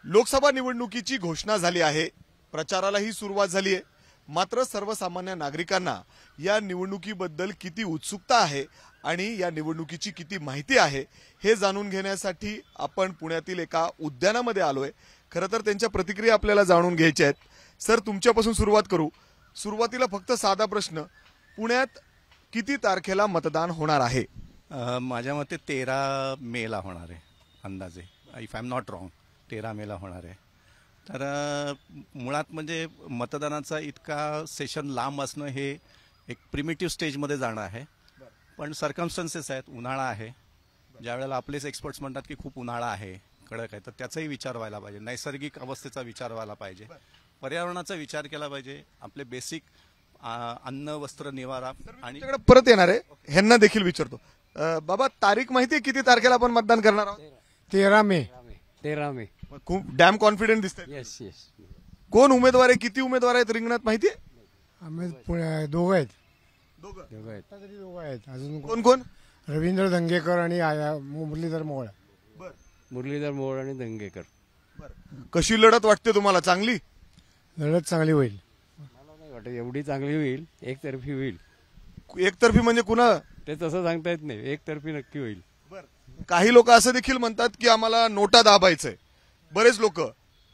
लोकसभा निवडणुकीची घोषणा झाली आहे, प्रचारालाही सुरुवात झाली आहे. मात्र सर्वसामान्य नागरिकांना या निवडणुकीबद्दल किती उत्सुकता आहे आणि या निवडणुकीची किती माहिती आहे हे जाणून घेण्यासाठी आपण पुण्यातील एका उद्यानामध्ये आलोय. खरं तर त्यांच्या प्रतिक्रिया आपल्याला जाणून घ्यायच्या आहेत. सर, तुमच्यापासून सुरुवात करू. सुरुवातीला फक्त साधा प्रश्न, पुण्यात किती तारखेला मतदान होणार आहे? माझ्या मते 13 मेला होणार आहे अंदाजे, if I am not wrong. 13 मेला होणार आहे. तर मुळात म्हणजे मतदानाचा इतका सेशन लांब असणं हे एक प्रिमिटिव्ह स्टेजमध्ये जाणं आहे. पण सर्कमस्टन्सेस आहेत, उन्हाळा आहे. ज्या वेळेला आपलेच एक्सपर्ट्स म्हणतात की खूप उन्हाळा आहे, कडक आहे, तर त्याचाही विचार व्हायला पाहिजे. नैसर्गिक अवस्थेचा विचार व्हायला पाहिजे, पर्यावरणाचा विचार केला पाहिजे, आपले बेसिक अन्न वस्त्र निवारा. आणि परत येणार आहे, ह्यांना देखील विचारतो. बाबा, तारीख माहिती आहे किती तारखेला आपण मतदान करणार आहोत? 13 मे. 13 मे. खूप डॅम कॉन्फिडंट दिसतंय. Yes yes. कोण उमेदवार आहे, किती उमेदवार आहेत रिंगणात माहिती आहे? आम्ही दोघं आहेत. दोघं दोघं आहेत. अजून कोण कोण? रवींद्र दंगेकर आणि मुरलीधर मोहोळ. मुरलीधर मोहोळ आणि दंगेकर. कशी लढत वाटते तुम्हाला? चांगली लढत चांगली होईल. मला नाही वाटत एवढी चांगली होईल, एकतर्फी होईल. एकतर्फी म्हणजे कुणा? ते तसं सांगता येत नाही, एकतर्फी नक्की होईल. काही लोक असं देखील म्हणतात की आम्हाला नोटा दाबायचंय. बरेच लोक.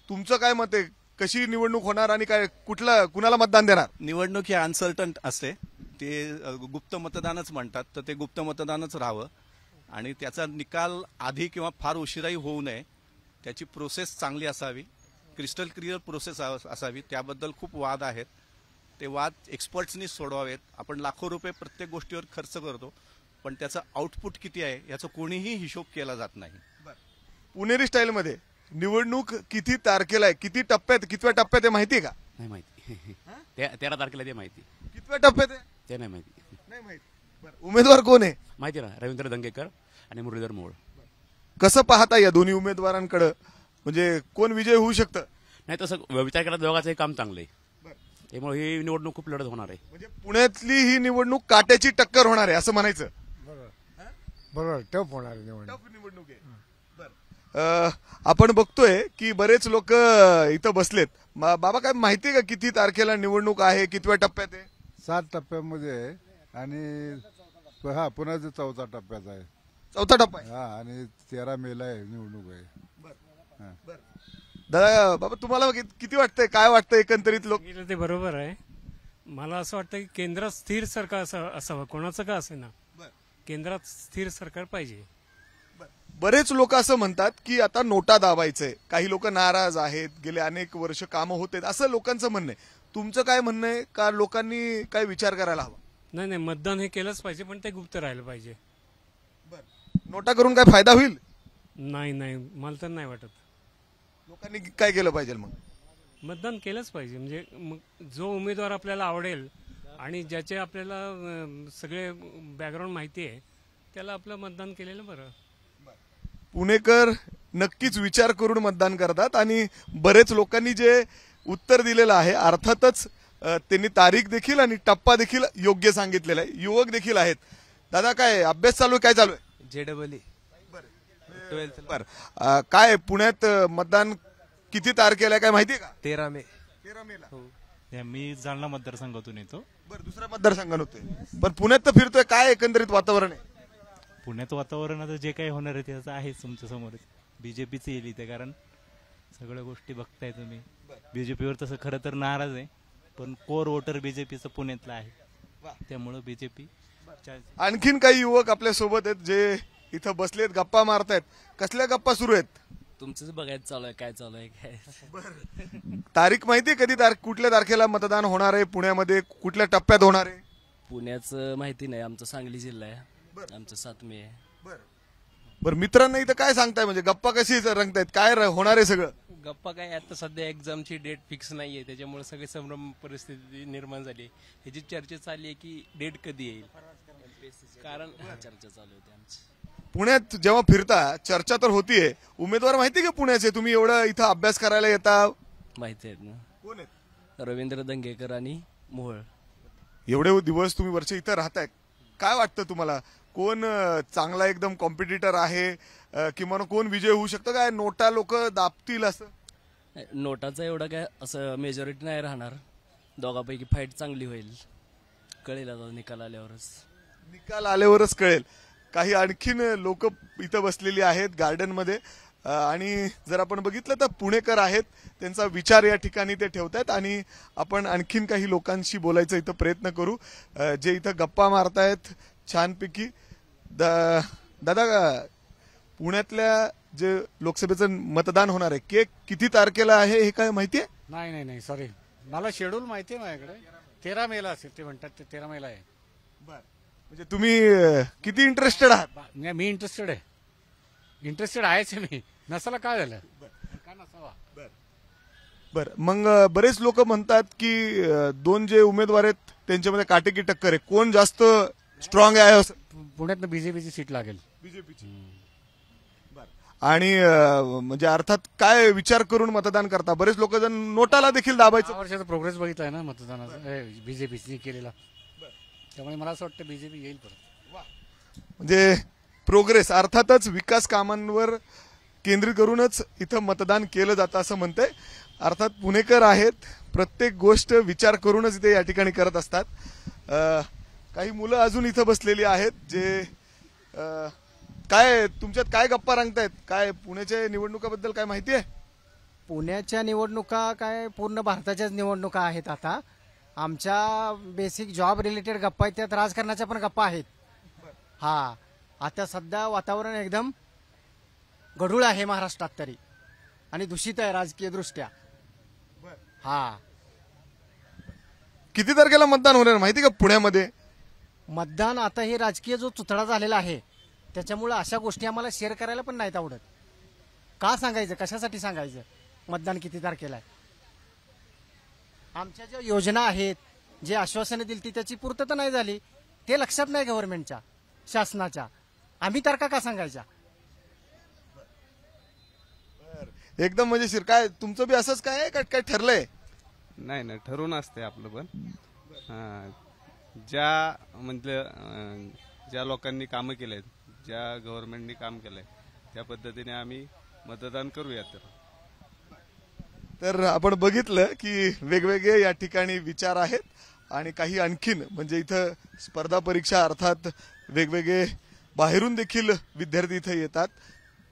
तुमचं काय मत आहे? कशी निवडणूक होणार आणि काय कुणाला मतदान देणार? निवडणूक ही अनसर्टन असते, ते गुप्त मतदानच म्हणतात, तर ते गुप्त मतदानच राहावं आणि त्याचा निकाल आधी किंवा फार उशिराही होऊ नये. त्याची प्रोसेस चांगली असावी, क्रिस्टल क्लिअर प्रोसेस असावी. त्याबद्दल खूप वाद आहेत, ते वाद एक्सपर्ट्सनी सोडवावेत. आपण लाखो रुपये प्रत्येक गोष्टीवर खर्च करतो, पण त्याचं आउटपुट किती आहे याचा कोणीही हिशोब केला जात नाही. पुणेरी स्टाईलमध्ये निवडणूक किती तारखेला आहे, किती टप्प्यात, कितव्या टप्प्यात आहे माहिती आहे का? नाही माहिती. 13 तारखेला ते माहिती. कितव्या टप्प्यात आहे ते नाही माहिती. नाही माहिती. उमेदवार कोण आहे माहिती ना, रवींद्र दंगेकर आणि मुरलीधर मोहोळ. कसं पाहता या दोन्ही उमेदवारांकडे? म्हणजे कोण विजय होऊ शकतं? नाही, तसं विचार केला दोघांचंही काम चांगलं आहे, त्यामुळे ही निवडणूक खूप लढत होणार आहे. म्हणजे पुण्यातली ही निवडणूक काट्याची टक्कर होणार आहे असं म्हणायचं? बरोबर. टफ होणार निवडणूक. निवडणूक आहे. आपण बघतोय की बरेच लोक इथं बसलेत. बाबा, काय माहितीये का किती तारखेला निवडणूक आहे, कितव्या टप्प्यात आहे? 7 टप्प्यामध्ये आहे आणि पुण्याचा 4था टप्प्यात आहे. 4था टप्पा आहे. आणि 13 मेला आहे निवडणूक आहे. दादा, बाबा, तुम्हाला किती वाटतंय, काय वाटतं एकंदरीत? लोक ते बरोबर आहे. मला असं वाटतं की केंद्रात स्थिर सरकार असावं, कोणाचं का असेना, केंद्रात स्थिर सरकार पाहिजे. बरेच लोक असं म्हणतात की आता नोटा दाबायचंय. काही लोक नाराज आहेत, गेले अनेक वर्ष कामं होत आहेत असं लोकांचं म्हणणं आहे. तुमचं काय म्हणणं आहे? का लोकांनी काय विचार करायला हवा? नाही नाही, मतदान हे केलंच पाहिजे, पण ते गुप्त राहिलं पाहिजे. नोटा करून काय फायदा होईल? नाही नाही, मला तर नाही वाटत. लोकांनी काय केलं पाहिजे मग? मतदान केलंच पाहिजे. म्हणजे मग जो उमेदवार आपल्याला आवडेल आणि ज्याचे आपल्याला सगळे बॅकग्राऊंड माहिती आहे त्याला आपलं मतदान केलेलं बरं. पुणेकर नक्कीच विचार करून मतदान करतात आणि बरेच लोकांनी जे उत्तर दिलेलं आहे, अर्थातच त्यांनी तारीख देखील आणि टप्पा देखील योग्य सांगितलेला आहे. युवक देखील आहेत. दादा, काय अभ्यास चालू आहे, काय चालू आहे? JEE. बरं. काय पुण्यात मतदान किती तारखेला आहे काय माहिती आहे का? 13 मे. 13 मेला. मी जालना मतदारसंघातून येतो. बरं, दुसऱ्या मतदारसंघात होते, पण पुण्यात तर फिरतोय. काय एकंदरीत वातावरण आहे पुण्यात? वातावरण आता जे काही होणार आहे त्याचं आहेच तुमच्या समोर. बीजेपीच येईल इथे, कारण सगळ्या गोष्टी बघताय तुम्ही. बीजेपीवर तसं खरं तर नाराज आहे, पण कोर वोटर बीजेपीचं पुण्यातलं आहे, त्यामुळं बीजेपी. आणखीन काही युवक आपल्या सोबत आहेत जे इथं बसलेत, गप्पा मारतायत. कसल्या गप्पा सुरू आहेत? तुमचंच बघायचं चालू आहे, काय चालू आहे काय. तारीख माहितीये कधी? कुठल्या तारखेला मतदान होणार आहे पुण्यामध्ये? कुठल्या टप्प्यात होणार आहे? पुण्याचं माहिती नाही. आमचा सांगली जिल्हा आहे, आमचं 7 मे आहे. बरं, मित्रांना इथं काय सांगताय? म्हणजे गप्पा कशी रंगतायत? काय होणार आहे सगळं? गप्पा काय, आता सध्या एक्झामची डेट फिक्स नाहीये, त्याच्यामुळे सगळे संभ्रम परिस्थिती निर्माण झाली. ह्याची चर्चा चालली आहे की डेट कधी येईल, कारण चर्चा चालू होती आमची. पुण्यात जेव्हा फिरता चर्चा तर होतीये. उमेदवार माहिती का पुण्याचे? तुम्ही एवढं इथं अभ्यास करायला येता, माहिती आहेत ना? कोण आहेत? रवींद्र दंगेकर आणि मोहोळ. एवढे दिवस तुम्ही वर्ष इथं राहताय, काय वाटतं तुम्हाला? कोण चांगला एकदम कॉम्पिटिटर आहे किंवा कोण विजय होऊ शकतं? काय नोटा लोक दाबतील असं? नोटाचा एवढा काय असं मेजॉरिटी नाही राहणार. दोघांपैकी फाईट चांगली होईल. कळेल आता निकाल आल्यावरच. निकाल आल्यावरच कळेल. काही आणखीन लोक इथं बसलेली आहेत गार्डनमध्ये आणि जर आपण बघितलं तर पुणेकर आहेत, त्यांचा विचार या ठिकाणी ते ठेवतायत आणि आपण आणखीन काही लोकांशी बोलायचा इथं प्रयत्न करू जे इथं गप्पा मारतायत छानपैकी. दादा, पुण्यातल्या जे लोकसभेचं मतदान होणार आहे के किती तारखेला आहे हे काय माहितीये? नाही सॉरी, मला शेड्यूल माहिती आहे. माझ्याकडे 13 मेला असेल, ते म्हणतात ते 13 मेला आहे. म्हणजे तुम्ही किती इंटरेस्टेड आहात? मी इंटरेस्टेड आहेच मी. नसाला काय झालं, का नसावा. बर, मग बरेच लोक म्हणतात की दोन जे उमेदवार आहेत त्यांच्यामध्ये काटेकी टक्कर आहे. कोण जास्त स्ट्रॉंग आहे? पुण्यात बीजेपीची सीट लागेल. बीजेपीची. आणि म्हणजे अर्थात काय विचार करून मतदान करता? बरेच लोक जण नोटाला देखील दाबायचं. 6 वर्षाचा प्रोग्रेस बघितलाय ना मतदानाचा बीजेपीची केलेला, त्यामुळे मला असं वाटतं बीजेपी येईल परत. म्हणजे प्रोग्रेस अर्थातच विकास कामांवर केंद्रित करूनच इथं मतदान केलं जातं असं म्हणते. अर्थात पुणेकर आहेत, प्रत्येक गोष्ट विचार करूनच इथे या ठिकाणी करत असतात. काही मुलं अजून इथं बसलेली आहेत जे काय तुमच्यात काय गप्पा रंगतायत? काय पुण्याच्या निवडणुकाबद्दल काय माहिती आहे? पुण्याच्या निवडणुका काय पूर्ण भारताच्याच निवडणुका आहेत. आता आमच्या बेसिक जॉब रिलेटेड गप्पा आहेत, त्यात राजकारणाच्या पण गप्पा आहेत. हा, आता सध्या वातावरण एकदम गढूळ आहे महाराष्ट्रात तरी, आणि दूषित आहे राजकीय दृष्ट्या. हा, किती तारखेला मतदान होणार माहिती का पुण्यामध्ये? मतदान आता हे राजकीय जो चुतडा झालेला आहे त्याच्यामुळे अशा गोष्टी आम्हाला शेअर करायला पण नाहीत आवडत. का सांगायचं, कशासाठी सांगायचं मतदान किती तारखेला आहे? आमच्या ज्या योजना आहेत, जे आश्वासनं दिली ती त्याची पूर्तता नाही झाली, ते लक्षात नाही गव्हर्नमेंटच्या, शासनाच्या. आम्ही तारखा का सांगायच्या? एकदम मजेशीर. काय तुमचं बी असंच काय आहे? काय ठरलंय? नाही, ठरवून असते आपलं पण. ज्या लोकांनी कामं केलेत, ज्या गव्हर्नमेंटनी काम केलंय त्या पद्धतीने आम्ही मतदान करूयात. तर आपण बघितलं की वेगवेगळे या ठिकाणी विचार आहेत आणि काही आणखीन म्हणजे इथं स्पर्धा परीक्षा अर्थात वेगवेगळे बाहेरून देखील विद्यार्थी इथं येतात,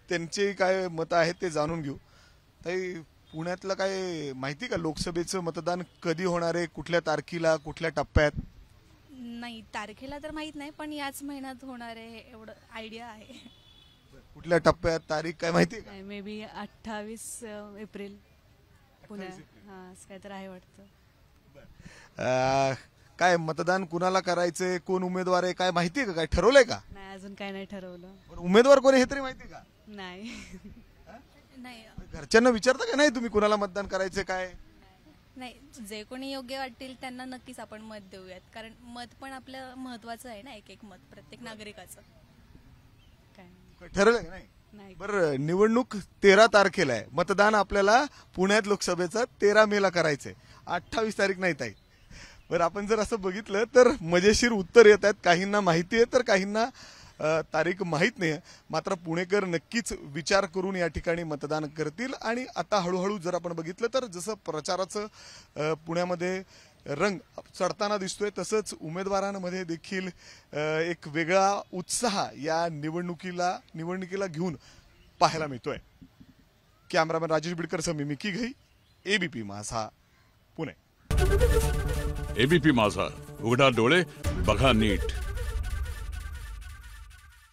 त्यांचे काय मतं आहेत ते जाणून घेऊ. ताई, पुण्यातलं काय माहिती का लोकसभेचं मतदान कधी होणार आहे, कुठल्या तारखेला, कुठल्या टप्प्यात? नाही, तारखेला तर माहित नाही, पण याच महिन्यात होणार आहे एवढं आयडिया आहे. कुठल्या टप्प्यात, तारीख काय माहिती आहे? मे बी 28 एप्रिल पुण्यात. हा, असं काय तर आहे वाटतं. काय मतदान कुणाला करायचंय, कोण उमेदवार आहे काय माहिती आहे का? काय ठरवलंय का? नाही, अजून काय नाही ठरवलं. उमेदवार कोण हे तरी माहिती का? नाही. नाही, घरच्यांना विचारता का नाही तुम्ही कुणाला मतदान करायचं काय? नाही, जे कोणी योग्य वाटतील त्यांना नक्कीच आपण मत देऊयात, कारण मत पण आपलं महत्वाचं आहे ना. एक मत प्रत्येक नागरिकाचं. काय ठरवलंय का? नाही. बरं, निवडणूक 13 तारखेला आहे, मतदान आपल्याला पुण्यात लोकसभेचं 13 मेला करायचंय, 28 तारीख नाही ताई. बरं, आपण जर असं बघितलं तर मजेशीर उत्तर येत आहेत. काहींना माहिती आहे तर काहींना तारीख माहीत नाही. मात्र पुणेकर नक्कीच विचार करून या ठिकाणी मतदान करतील. आणि आता हळूहळू जर आपण बघितलं तर जसं प्रचाराचं पुण्यामध्ये रंग चढताना दिसतोय, तसंच उमेदवारांमध्ये देखील एक वेगळा उत्साह या निवडणुकीला घेऊन पाहायला मिळतोय. कॅमेरामॅन राजेश बिडकर मी मिकी घई, एबीपी माझा, पुणे. एबीपी माझा, उघडा डोळे बघा नीट.